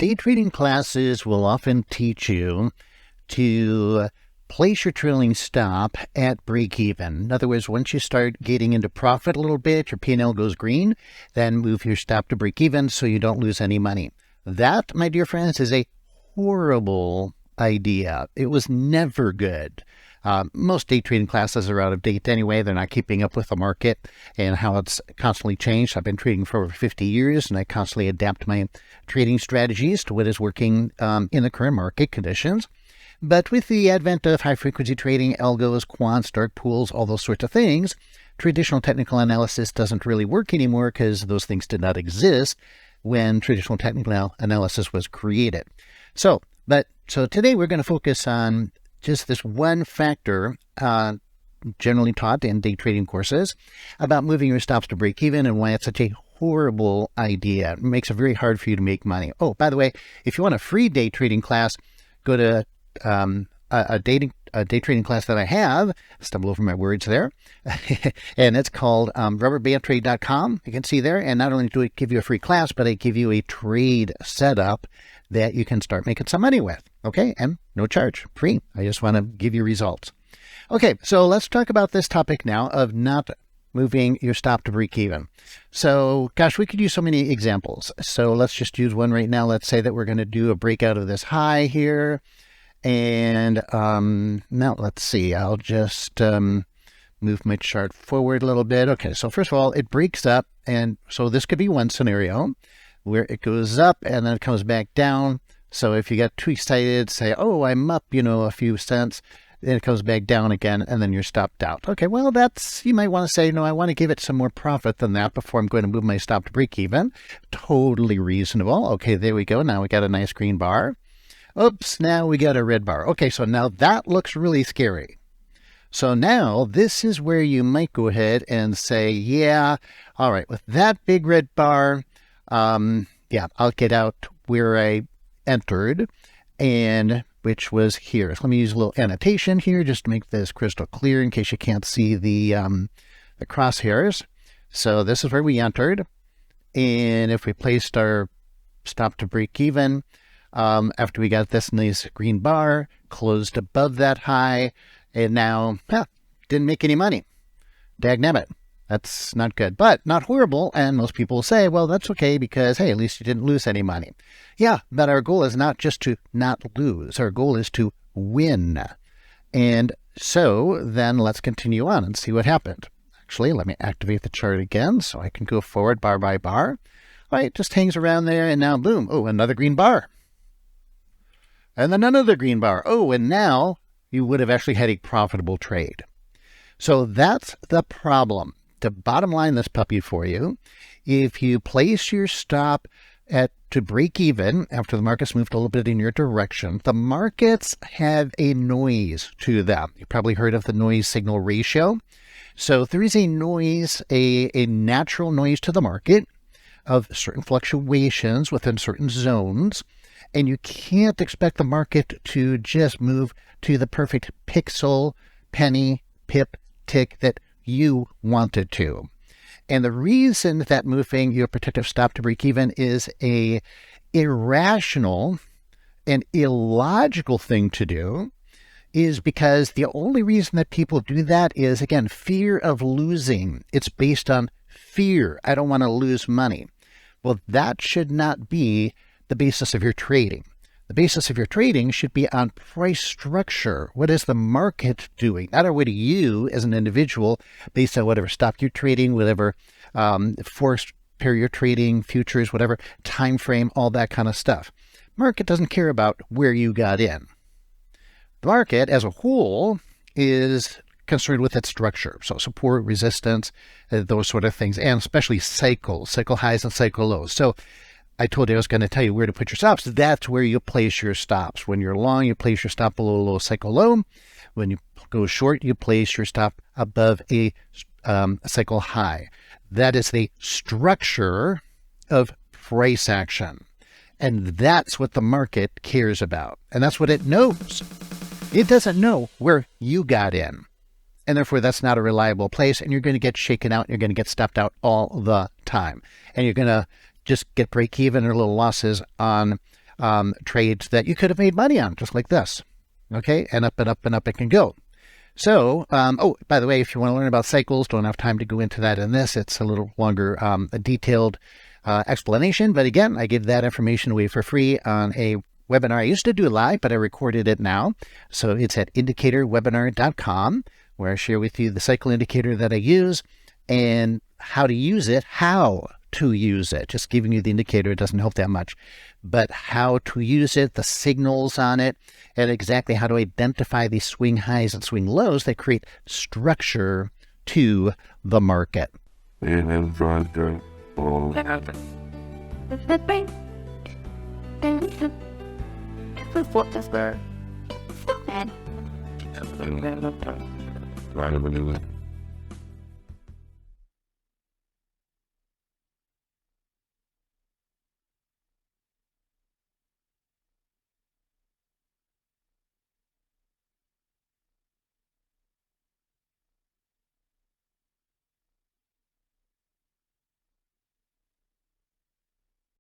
Day trading classes will often teach you to place your trailing stop at break even. In other words, once you start getting into profit a little bit, your P&L goes green, then move your stop to break even so you don't lose any money. That, my dear friends, is a horrible idea. It was never good. Most day trading classes are out of date anyway. They're not keeping up with the market and how it's constantly changed. I've been trading for over 50 years, and I constantly adapt my trading strategies to what is working in the current market conditions. But with the advent of high-frequency trading, algos, quants, dark pools, all those sorts of things, traditional technical analysis doesn't really work anymore because those things did not exist when traditional technical analysis was created. So today we're going to focus on just this one factor generally taught in day trading courses about moving your stops to break even and why it's such a horrible idea. It makes it very hard for you to make money. Oh, by the way, if you want a free day trading class, go to a day trading class that I have. Stumble over my words there. And it's called rubberbandtrade.com. You can see there. And not only do I give you a free class, but I give you a trade setup that you can start making some money with. Okay, and no charge, free. I just want to give you results. Okay, so let's talk about this topic now of not moving your stop to break even. So, gosh, we could use so many examples. So let's just use one right now. Let's say that we're going to do a breakout of this high here. And now let's see, I'll just move my chart forward a little bit. Okay, so first of all, it breaks up. And so this could be one scenario where it goes up and then it comes back down. So if you get too excited, say, oh, I'm up, a few cents, then it comes back down again, and then you're stopped out. Okay, well, you might want to say, no, I want to give it some more profit than that before I'm going to move my stop to break even. Totally reasonable. Okay, there we go. Now we got a nice green bar. Oops, now we got a red bar. Okay, so now that looks really scary. So now this is where you might go ahead and say, yeah, all right, with that big red bar, yeah, I'll get out where I entered, and which was here. So let me use a little annotation here just to make this crystal clear in case you can't see the crosshairs. So this is where we entered, and if we placed our stop to break even, after we got this nice green bar, closed above that high, and now didn't make any money. Dagnabbit. That's not good, but not horrible. And most people will say, well, that's okay because, hey, at least you didn't lose any money. Yeah, but our goal is not just to not lose. Our goal is to win. And so then let's continue on and see what happened. Actually, let me activate the chart again so I can go forward bar by bar. All right, it just hangs around there and now boom. Oh, another green bar. And then another green bar. Oh, and now you would have actually had a profitable trade. So that's the problem. To bottom line this puppy for you, if you place your stop to break even after the market's moved a little bit in your direction, the markets have a noise to them. You probably heard of the noise signal ratio. So there is a noise, a natural noise to the market of certain fluctuations within certain zones. And you can't expect the market to just move to the perfect pixel, penny, pip, tick that you want it to. And the reason that moving your protective stop to break even is a irrational and illogical thing to do is because the only reason that people do that is, again, fear of losing. It's based on fear. I don't want to lose money. Well, that should not be the basis of your trading. The basis of your trading should be on price structure. What is the market doing? Not what are you as an individual based on whatever stock you're trading, whatever Forex pair you're trading, futures, whatever time frame, all that kind of stuff. Market doesn't care about where you got in. The market as a whole is concerned with its structure. So support, resistance, those sort of things, and especially cycle highs and cycle lows. So I told you I was going to tell you where to put your stops. That's where you place your stops. When you're long, you place your stop below a low cycle low. When you go short, you place your stop above a cycle high. That is the structure of price action. And that's what the market cares about. And that's what it knows. It doesn't know where you got in. And therefore, that's not a reliable place. And you're going to get shaken out. And you're going to get stopped out all the time. And you're going to just get break even or little losses on trades that you could have made money on, just like this. Okay, and up and up and up it can go. So, oh, by the way, if you want to learn about cycles, don't have time to go into that in this. It's a little longer, a detailed explanation. But again, I give that information away for free on a webinar. I used to do live, but I recorded it now. So it's at indicatorwebinar.com, where I share with you the cycle indicator that I use and how to use it, Just giving you the indicator doesn't help that much, but how to use it, the signals on it, and exactly how to identify these swing highs and swing lows that create structure to the market. What is that?